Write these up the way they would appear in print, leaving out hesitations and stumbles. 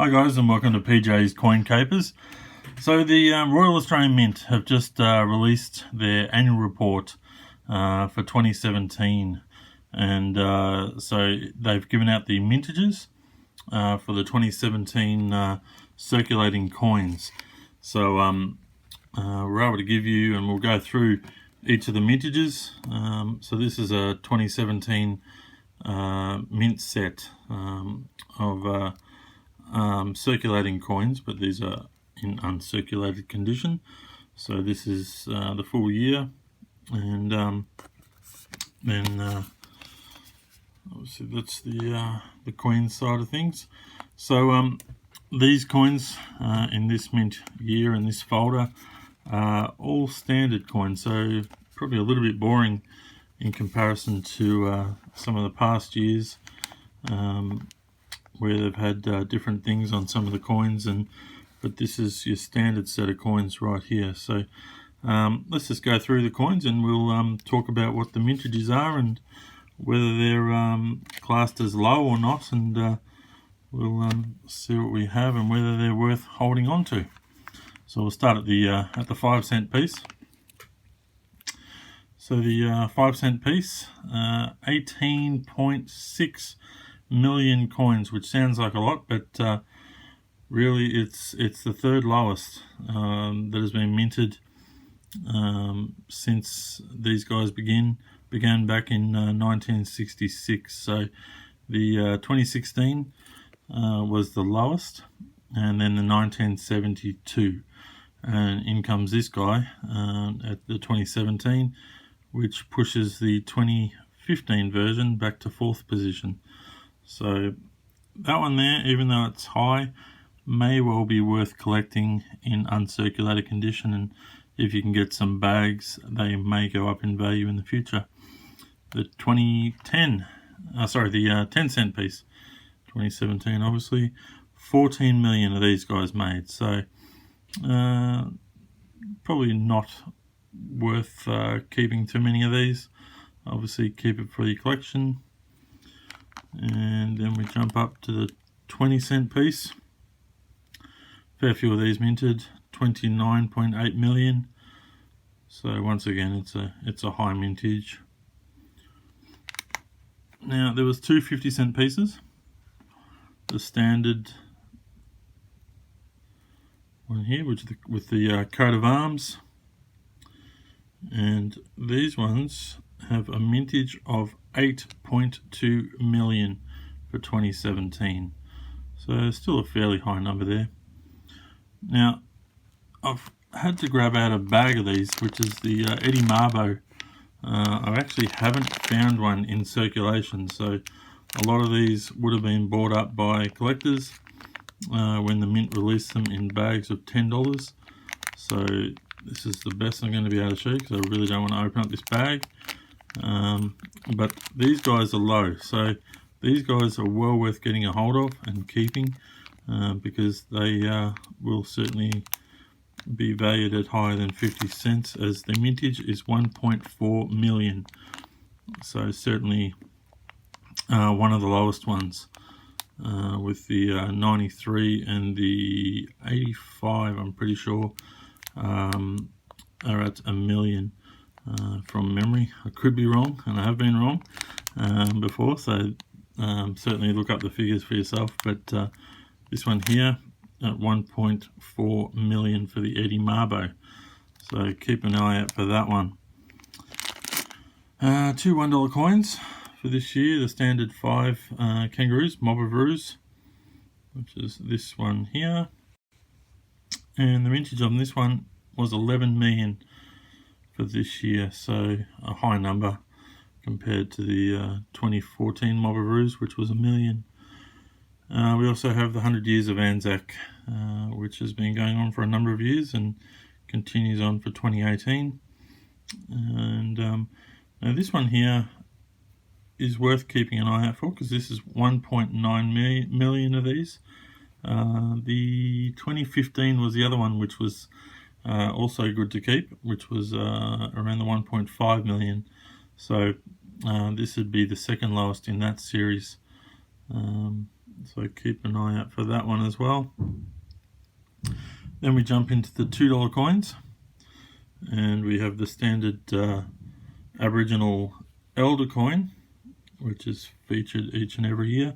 Hi guys, and welcome to PJ's Coin Capers. So the Royal Australian Mint have just released their annual report for 2017, and so they've given out the mintages for the 2017 circulating coins. So we're able to give you, and we'll go through each of the mintages. So this is a 2017 mint set of circulating coins, but these are in uncirculated condition. So this is the full year, and then obviously that's the coin side of things. So these coins in this mint year in this folder are all standard coins, so probably a little bit boring in comparison to some of the past years where they've had different things on some of the coins, but this is your standard set of coins right here. So let's just go through the coins, and we'll talk about what the mintages are and whether they're classed as low or not, and we'll see what we have and whether they're worth holding on to. So we'll start at the 5 cent piece. So the 5 cent piece, 18.6 million coins, which sounds like a lot, but really it's the third lowest that has been minted since these guys began back in 1966. So the 2016 was the lowest, and then the 1972, and in comes this guy at the 2017, which pushes the 2015 version back to 4th position. So that one there, even though it's high, may well be worth collecting in uncirculated condition, and if you can get some bags, they may go up in value in the future. The 10 cent piece, 2017 obviously, 14 million of these guys made, so probably not worth keeping too many of these. Obviously keep it for your collection. And then we jump up to the 20 cent piece. Fair few of these minted, 29.8 million. So once again, it's a high mintage. Now there was two 50 cent pieces. The standard one here, which with the coat of arms, and these ones have a mintage of 8.2 million for 2017, so still a fairly high number there. Now I've had to grab out a bag of these, which is the Eddie Mabo. I actually haven't found one in circulation, so a lot of these would have been bought up by collectors when the mint released them in bags of $10. So this is the best I'm going to be able to show you, because I really don't want to open up this bag. But these guys are low, so these guys are well worth getting a hold of and keeping, because they will certainly be valued at higher than 50 cents, as the mintage is 1.4 million. So certainly one of the lowest ones, with the 93 and the 85, I'm pretty sure, are at a million from memory. I could be wrong, and I have been wrong before, so certainly look up the figures for yourself, but this one here at 1.4 million for the Eddie Mabo, so keep an eye out for that one. Two $1 coins for this year, the standard 5 kangaroos, Mabo, which is this one here, and the mintage on this one was 11 million for this year, so a high number compared to the 2014 Mabo, which was 1 million. We also have the 100 years of Anzac, which has been going on for a number of years and continues on for 2018. And now this one here is worth keeping an eye out for, because this is 1.9 million of these. The 2015 was the other one, which was also good to keep, which was around the 1.5 million. So this would be the second lowest in that series. so keep an eye out for that one as well. Then we jump into the $2 coins, and we have the standard Aboriginal Elder coin, which is featured each and every year,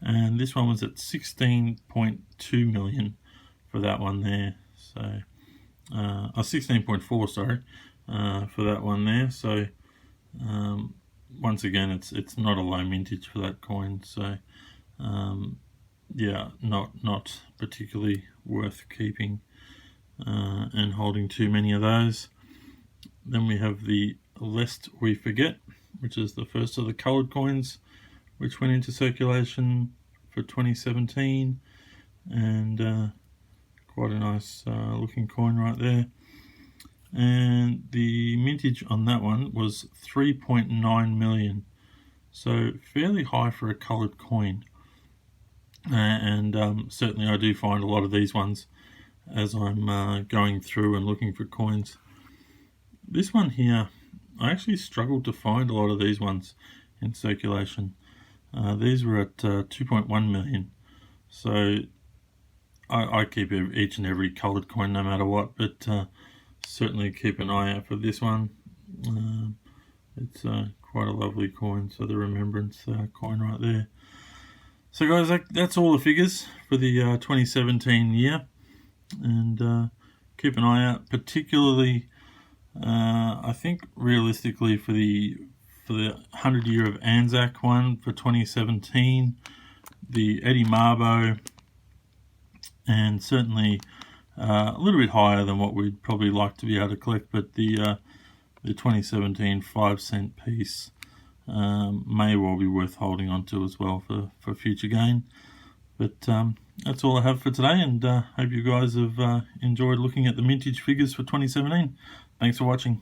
and this one was at 16.2 million for that one there. So 16.4, sorry, for that one there. So once again, it's not a low mintage for that coin. So yeah, not particularly worth keeping and holding too many of those. Then we have the Lest We Forget, which is the first of the coloured coins which went into circulation for 2017, and quite a nice looking coin right there. And the mintage on that one was 3.9 million, so fairly high for a coloured coin. And certainly I do find a lot of these ones as I'm going through and looking for coins. This one here, I actually struggled to find a lot of these ones in circulation. These were at 2.1 million, so I keep each and every coloured coin no matter what, but certainly keep an eye out for this one. It's quite a lovely coin, so the remembrance coin right there. So guys, that's all the figures for the 2017 year, and keep an eye out, particularly I think realistically for the 100 year of Anzac one for 2017, the Eddie Mabo, and certainly a little bit higher than what we'd probably like to be able to collect, but the 2017 5-cent piece may well be worth holding on to as well for future gain. But that's all I have for today, and hope you guys have enjoyed looking at the mintage figures for 2017. Thanks for watching.